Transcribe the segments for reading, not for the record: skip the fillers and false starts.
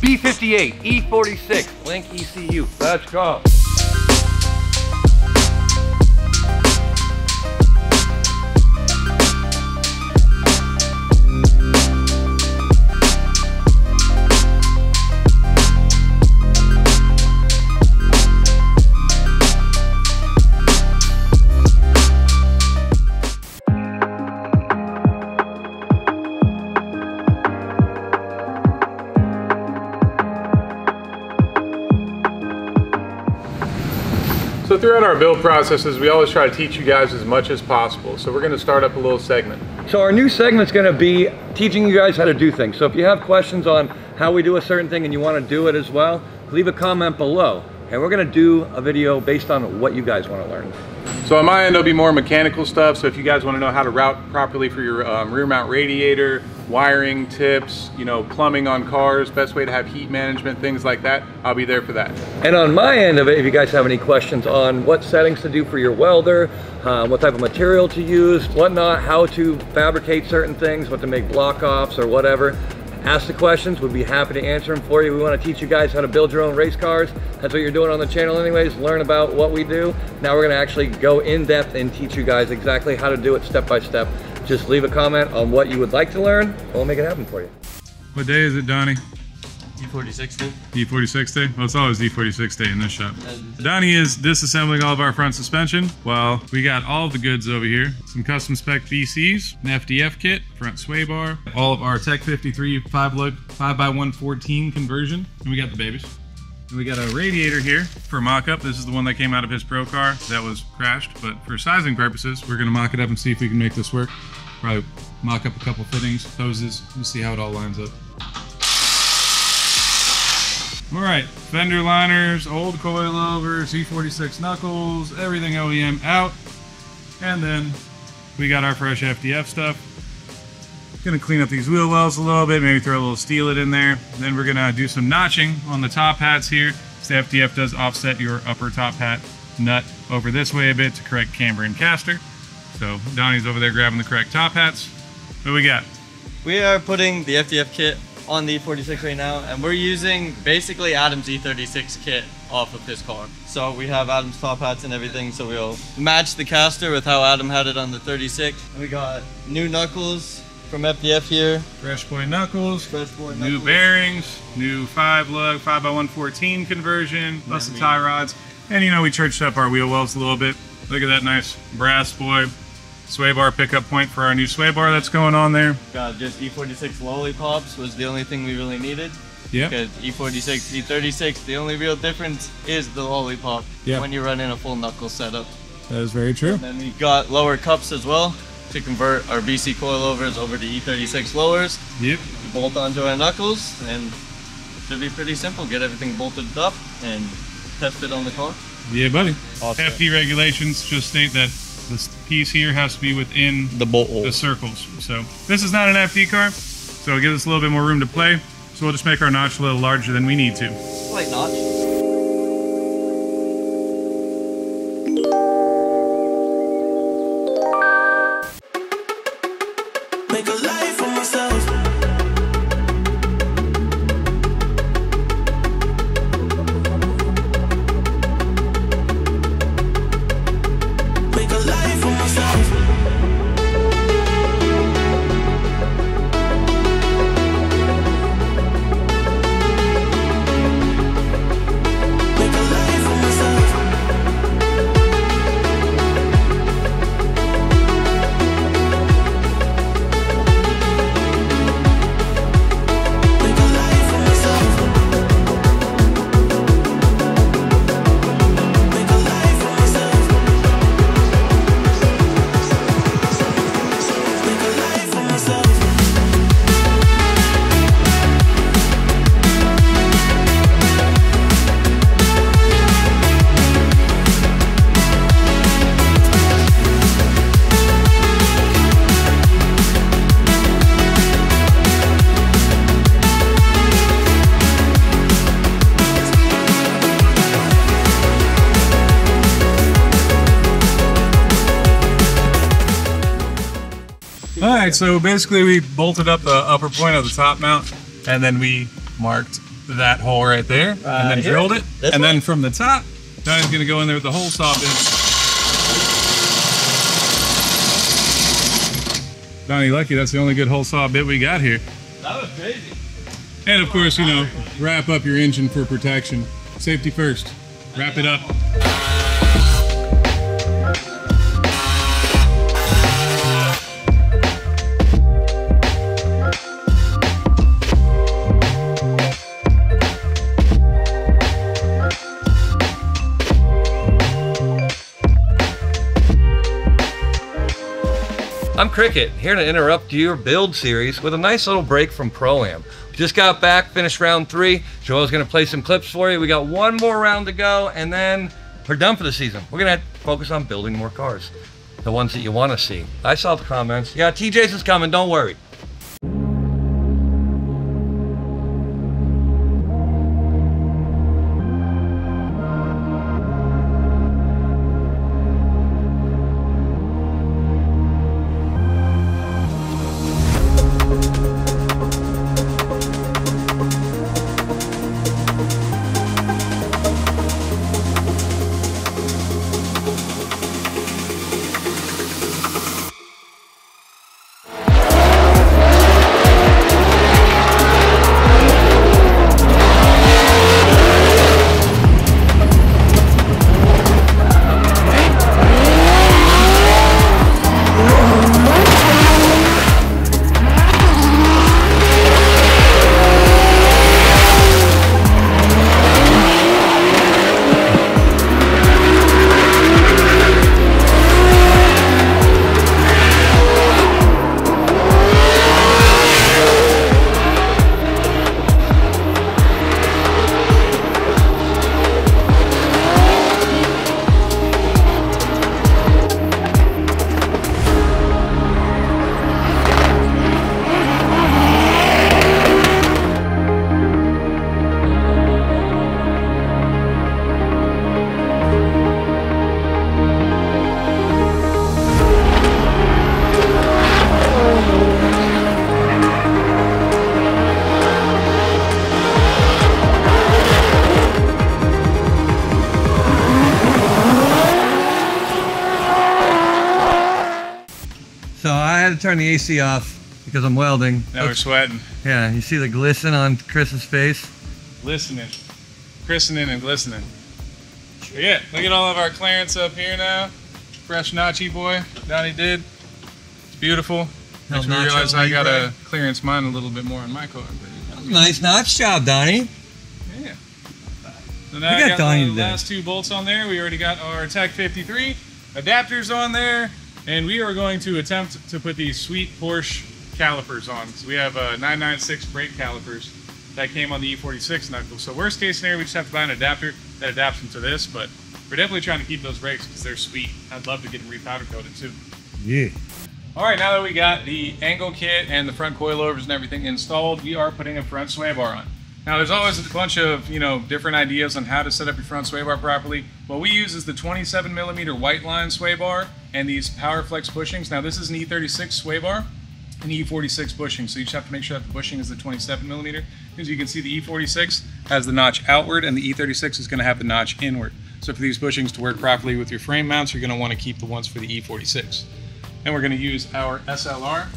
B58-E46, Link ECU. Let's go. So throughout our build processes, we always try to teach you guys as much as possible. So we're going to start up a little segment. So our new segment's going to be teaching you guys how to do things. So if you have questions on how we do a certain thing and you want to do it as well, leave a comment below. And we're going to do a video based on what you guys want to learn. So on my end, there'll be more mechanical stuff. So if you guys want to know how to route properly for your rear mount radiator, wiring tips, you know, plumbing on cars, best way to have heat management, things like that, I'll be there for that. And on my end of it, if you guys have any questions on what settings to do for your welder, what type of material to use, whatnot, how to fabricate certain things, what to make block offs or whatever, ask the questions. We'd be happy to answer them for you. We want to teach you guys how to build your own race cars. That's what you're doing on the channel anyways, learn about what we do. Now we're going to actually go in depth and teach you guys exactly how to do it step by step. Just leave a comment on what you would like to learn, and we'll make it happen for you. What day is it, Donnie? E46 day. E46 day? Well, it's always E46 day in this shop. Donnie is disassembling all of our front suspension while we got all of the goods over here. Some custom spec BCs, an FDF kit, front sway bar, all of our Tech 53 5-lug 5x114 conversion, and we got the babies. And we got a radiator here for mock-up. This is the one that came out of his pro car that was crashed, but for sizing purposes, we're gonna mock it up and see if we can make this work. Probably mock up a couple fittings, hoses, and see how it all lines up. All right, fender liners, old coilovers, E46 knuckles, everything OEM out. And then we got our fresh FDF stuff. Gonna clean up these wheel wells a little bit, maybe throw a little steelet in there. Then we're gonna do some notching on the top hats here. So the FDF does offset your upper top hat nut over this way a bit to correct camber and caster. So Donnie's over there grabbing the correct top hats. What do we got? We are putting the FDF kit on the E46 right now, and we're using basically Adam's E36 kit off of his car. So we have Adam's top hats and everything, so we'll match the caster with how Adam had it on the 36. And we got new knuckles from FDF here. Fresh boy knuckles, New new bearings, new 5-lug 5x114 conversion, plus the tie rods. And you know, we churched up our wheel wells a little bit. Look at that nice brass boy sway bar pickup point for our new sway bar that's going on there. Got just E46 lollipops was the only thing we really needed. Yeah. Because E46, E36, the only real difference is the lollipop when you run in a full knuckle setup. That is very true. And then we got lower cups as well to convert our BC coilovers over to E36 lowers. Yep. Bolt onto our knuckles, and it should be pretty simple. Get everything bolted up and test it on the car. Yeah, buddy. Awesome. FD regulations just state that this piece here has to be within the bolt hole, the circles. So this is not an FD car, so it gives us a little bit more room to play. So we'll just make our notch a little larger than we need to. Slight notch. Make a life for myself. Make a life for myself. Make a life for myself. Alright, so basically we bolted up the upper point of the top mount, and then we marked that hole right there, and then drilled it. And then from the top, Donny's gonna go in there with the hole saw bit. Donny, lucky that's the only good hole saw bit we got here. That was crazy. And of course, you know, wrap up your engine for protection. Safety first. Wrap it up. I'm Crickett, here to interrupt your build series with a nice little break from Pro-Am. Just got back, finished round 3. Joel's gonna play some clips for you. We got one more round to go, and then we're done for the season. We're gonna focus on building more cars, the ones that you wanna see. I saw the comments. Yeah, TJ's is coming, don't worry. So I had to turn the AC off because I'm welding. Now we're sweating. Yeah, you see the glisten on Chris's face? Glistening. Christening and glistening. But yeah, look at all of our clearance up here now. Fresh Nachi boy, Donny did. It's beautiful. Makes me realize I gotta clearance mine a little bit more on my car. But nice notch job, Donny. Yeah. So now I got the last 2 bolts on there. We already got our Tech 53 adapters on there. And we are going to attempt to put these sweet Porsche calipers on. So we have 996 brake calipers that came on the E46 knuckles. So worst case scenario, we just have to buy an adapter that adapts them to this, but we're definitely trying to keep those brakes because they're sweet. I'd love to get them repowder coated too. Yeah. All right, now that we got the angle kit and the front coilovers and everything installed, we are putting a front sway bar on. Now there's always a bunch of, different ideas on how to set up your front sway bar properly. What we use is the 27mm white line sway bar and these Power Flex bushings. Now this is an E36 sway bar and E46 bushing, so you just have to make sure that the bushing is the 27mm. As you can see, the E46 has the notch outward and the E36 is going to have the notch inward. So for these bushings to work properly with your frame mounts, you're going to want to keep the ones for the E46. And we're going to use our SLR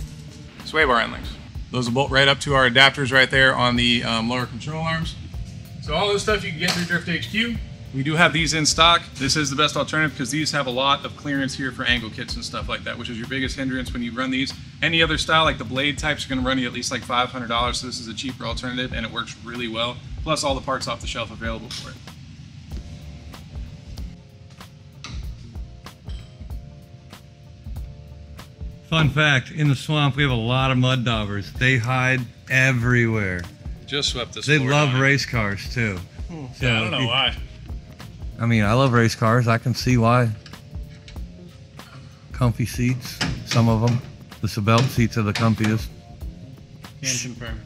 sway bar end links. Those will bolt right up to our adapters right there on the lower control arms. So all this stuff you can get through Drift HQ. We do have these in stock. This is the best alternative because these have a lot of clearance here for angle kits and stuff like that, which is your biggest hindrance when you run these. Any other style like the blade types are going to run you at least like $500, so this is a cheaper alternative and it works really well. Plus all the parts off the shelf available for it. Fun fact, in the swamp we have a lot of mud daubers. They hide everywhere. Just swept this They floor love down. race cars too. So Yeah, I don't know why. I mean, I love race cars. I can see why. Comfy seats, some of them. The Sebelt seats are the comfiest. Can confirm.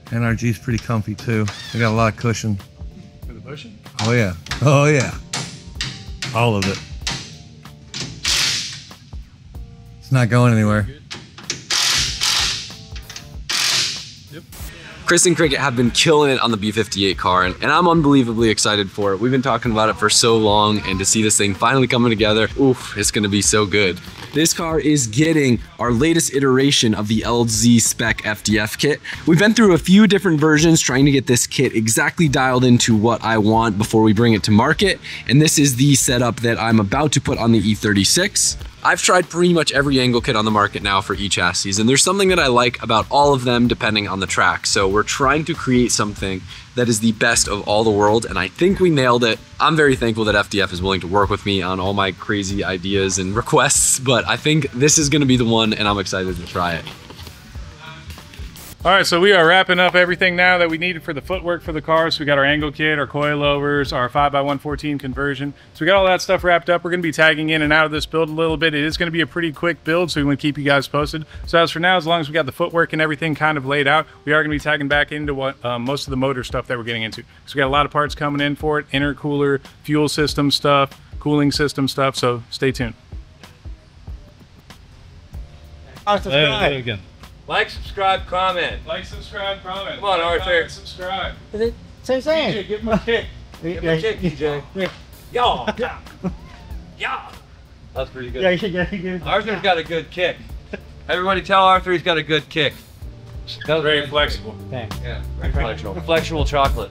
NRG's pretty comfy too. They got a lot of cushion. For the bushing? Oh yeah. Oh yeah. All of it. It's not going anywhere. Yep. Chris and Crickett have been killing it on the B58 car, and I'm unbelievably excited for it. We've been talking about it for so long, and to see this thing finally coming together, oof, it's gonna be so good. This car is getting our latest iteration of the LZ spec FDF kit. We've been through a few different versions trying to get this kit exactly dialed into what I want before we bring it to market, and this is the setup that I'm about to put on the E36. I've tried pretty much every angle kit on the market now for each chassis, and there's something that I like about all of them depending on the track. So we're trying to create something that is the best of all the world, and I think we nailed it. I'm very thankful that FDF is willing to work with me on all my crazy ideas and requests, but I think this is gonna be the one, and I'm excited to try it. All right, so we are wrapping up everything now that we needed for the footwork for the car. So we got our angle kit, our coilovers, our 5x114 conversion. So we got all that stuff wrapped up. We're gonna be tagging in and out of this build a little bit. It is gonna be a pretty quick build, so we want to keep you guys posted. So as for now, as long as we got the footwork and everything kind of laid out, we are gonna be tagging back into what most of the motor stuff that we're getting into. So we got a lot of parts coming in for it, intercooler, fuel system stuff, cooling system stuff, so stay tuned. Again. Like, subscribe, comment. Like, subscribe, comment. Come on, Arthur. Comment, subscribe. Same thing. DJ, give him a kick. Give him a kick, DJ. Yeah. Yeah. That's pretty good. Yeah. Arthur's got a good kick. Everybody tell Arthur he's got a good kick. Very flexible. Thanks. Yeah, very flexible. Flexible chocolate.